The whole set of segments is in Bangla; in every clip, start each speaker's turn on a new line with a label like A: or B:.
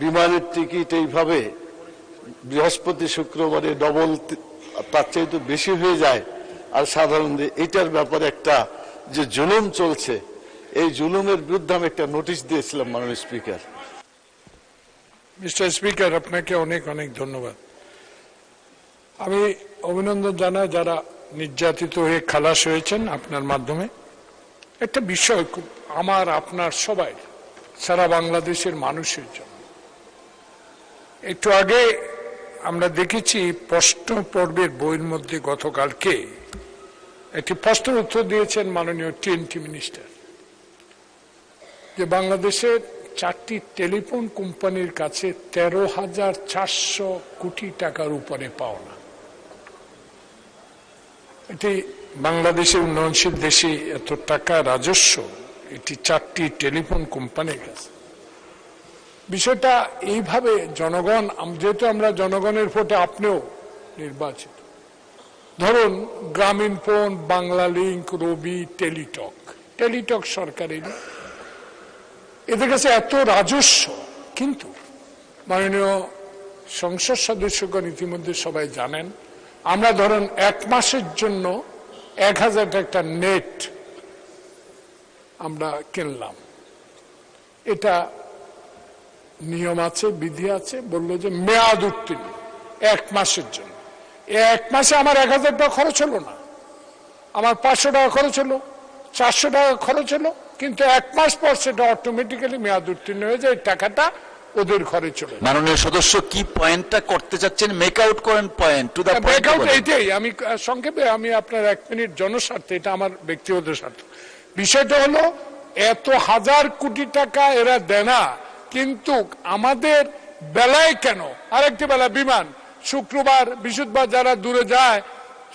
A: বিমানের টিকিট এইভাবে বৃহস্পতি শুক্রবারে ডবল তার চাইতে বেশি হয়ে যায়, আর সাধারণত এটার ব্যাপারে একটা যে জুলুম চলছে, এই জুলুমের বিরুদ্ধে আমি একটা নোটিশ দিয়েছিলাম মাননীয় স্পিকার।
B: মিস্টার স্পিকার, আপনাকে অনেক অনেক ধন্যবাদ। আমি অভিনন্দন জানাই যারা নির্যাতিত হয়ে খালাস হয়েছেন আপনার মাধ্যমে। একটা বিষয় খুব আমার আপনার সবাই সারা বাংলাদেশের মানুষের জন্য। একটু আগে আমরা দেখেছি প্রশ্ন পর্বের বইয়ের মধ্যে গতকালকে একটি প্রশ্নের উত্তর দিয়েছেন মাননীয় টিএনটি মিনিস্টার, যে বাংলাদেশের 4টি টেলিফোন কোম্পানির কাছে 13,400 কোটি টাকার উপরে পাওনা। এটি বাংলাদেশের উন্নয়নশীল দেশে এত টাকা রাজস্ব এটি 4টি টেলিফোন কোম্পানির কাছে। বিষয়টা এইভাবে জনগণ, যেহেতু আমরা জনগণের ভোটে আপনিও নির্বাচিত, ধরুন গ্রামীণ ফোন, বাংলা লিংক, রবি, টেলিটক সরকারের, এদের কাছে এত রাজস্ব, কিন্তু মাননীয় সংসদ সদস্যগণ ইতিমধ্যে সবাই জানেন, আমরা ধরেন 1 মাসের জন্য 1000 টাকা নেট আমরা কিনলাম। এটা নিয়ম আছে, বিধি আছে, বললো যে মেয়াদ উত্তীর্ণ 1 মাসের জন্য। 1 মাসে আমার 1000 টাকা খরচ হলো না, আমার 500 টাকা খরচ হলো, 400 টাকা খরচ হলো, কিন্তু 1 মাস পর সেটা অটোমেটিক্যালি মেয়াদ উত্তীর্ণ হয়ে যায়, টাকাটা ওদের ঘরে চলে।
C: মাননীয় সদস্য কি পয়েন্টটা করতে চাচ্ছেন? মেক আউট করেন পয়েন্ট, টু দা পয়েন্ট।
B: এইটাই আমি সংক্ষেপে, আমি আপনার 1 মিনিট জনস্বার্থে, এটা আমার ব্যক্তিগত স্বার্থ। বিষয়টা হলো এত 1000 কোটি টাকা এরা দেনা, কিন্তু আমাদের বেলায় কেন আরেকটি বেলা বিমান, শুক্রবার বৃহস্পতিবার যারা দূরে যায়,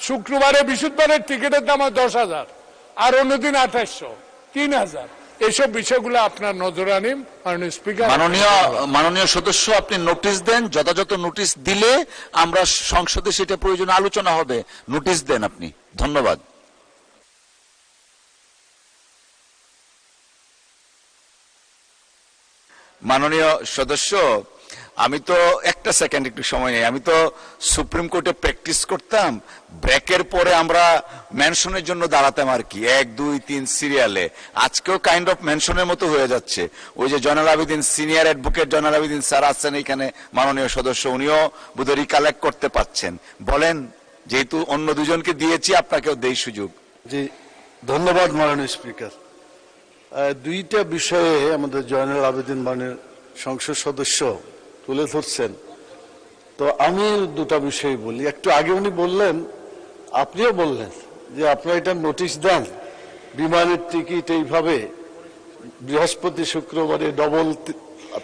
B: শুক্রবারে বৃহস্পতিবারের টিকিটের দাম 10,000, আর অন্যদিন 2800, 3000। এইসব বিষয়গুলো আপনার নজরে আনিম মাননীয় স্পিকার।
C: মাননীয় সদস্য, আপনি নোটিশ দেন, যথাযথ নোটিশ দিলে আমরা সংসদে সেটা প্রয়োজনে আলোচনা হবে। নোটিশ দেন আপনি। ধন্যবাদ। মাননীয় সদস্য, আমি তো একটা সেকেন্ড একটু সময় নেই। আমি তো সুপ্রিম কোর্টে প্র্যাকটিস করতাম, ব্রেকের পরে আমরা মেনশনের জন্য দাঁড়াতাম আর কি, 1, 2, 3 সিরিয়ালে। আজকেও কাইন্ড অফ মেনশনের মতো হয়ে যাচ্ছে। ওই যে Joynal Abedin, senior advocate Joynal Abedin sir আছেন এখানে, মাননীয় সদস্য, উনিও বোধহয় রিকালেক্ট করতে পারছেন। বলেন, যেহেতু অন্য দুজনকে দিয়েছি, আপনাকেও দেই সুযোগ।
A: জি, ধন্যবাদ মাননীয় স্পিকার। 2টা বিষয়ে আমাদের জয়নাল আবেদিন মাননীয় সংসদ সদস্য তুলে ধরছেন, তো আমি 2টা বিষয় বলি। একটু আগে উনি বললেন, আপনিও বললেন যে আপনারা এটা নোটিশ দেন, বিমানের টিকিট এইভাবে বৃহস্পতি শুক্রবারে ডবল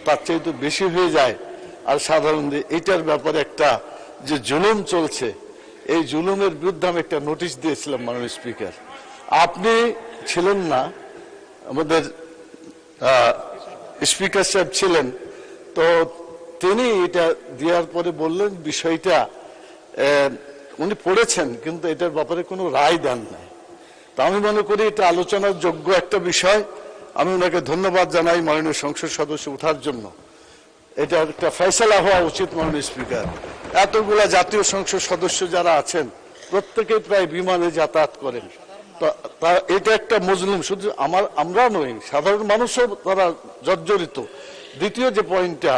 A: তার চাইতে বেশি হয়ে যায়, আর সাধারণত এটার ব্যাপারে একটা যে জুলুম চলছে, এই জুলুমের বিরুদ্ধে আমি একটা নোটিশ দিয়েছিলাম মাননীয় স্পিকার। আপনি ছিলেন না, আমাদের স্পিকার সাহেব ছিলেন, তো তিনি এটা দেওয়ার পরে বললেন বিষয়টা উনি পড়েছেন, কিন্তু এটার ব্যাপারে কোনো রায় দেন নাই। তা আমি মনে করি এটা আলোচনার যোগ্য একটা বিষয়। আমি ওনাকে ধন্যবাদ জানাই মাননীয় সংসদ সদস্য ওঠার জন্য। এটা একটা ফয়সালা হওয়া উচিত মাননীয় স্পিকার। এতগুলা জাতীয় সংসদ সদস্য যারা আছেন, প্রত্যেকেই প্রায় বিমানে যাতায়াত করেন, তা এটা একটা মজলুম, শুধু আমরা নই, সাধারণ মানুষও তারা জর্জরিত। দ্বিতীয় যে পয়েন্টটা,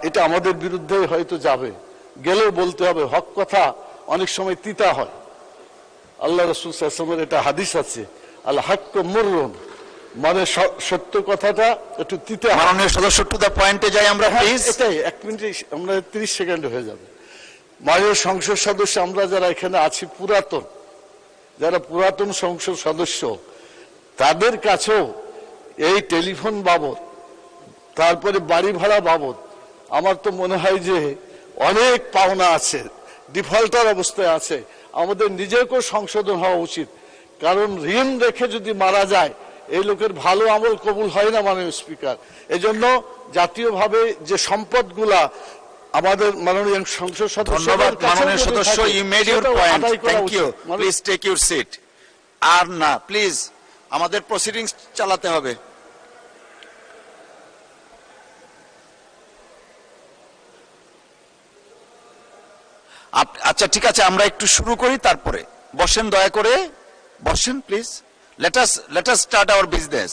A: এটা আমাদের বিরুদ্ধে হয়তো যাবে, গেলেও বলতে হবে, হক কথা অনেক সময় তিতা হয়। আল্লাহ রাসূল সাল্লাল্লাহু আলাইহি ওয়াসাল্লামের একটা হাদিস আছে, আল হাক্কু মুররুন, মানে সত্য কথাটা একটু তিতা।
C: মাননীয় সদস্য, টু দা পয়েন্টে যাই আমরা প্লিজ।
A: এটাই 1 মিনিটে, আমরা 30 সেকেন্ড হয়ে যাবে। মাননীয় সংসদ সদস্য, আমরা যারা এখানে আছি যারা পুরাতন সংসদ সদস্য, তাদের কাছেও এই টেলিফোন বাবদ, তারপরে বাড়ি ভাড়া বাবদ আমার তো মনে হয় যে অনেক পাওনা আছে, ডিফল্টার অবস্থায় আছে। আমাদের নিজেকেও সংশোধন হওয়া উচিত, কারণ ঋণ রেখে যদি মারা যায়, এই লোকের ভালো আমল কবুল হয় না মাননীয় স্পিকার। এজন্য জাতীয়ভাবে যে সম্পদগুলা আমাদের মাননীয় সংসদ সদস্য।
C: মাননীয় সদস্য, you made your point, thank you, please take your seat. আর না, প্লিজ, আমাদের প্রসিডিংস চালাতে হবে। আচ্ছা ঠিক আছে, আমরা একটু শুরু করি, তারপরে বসেন, দয়া করে বসেন please. Let us start our business.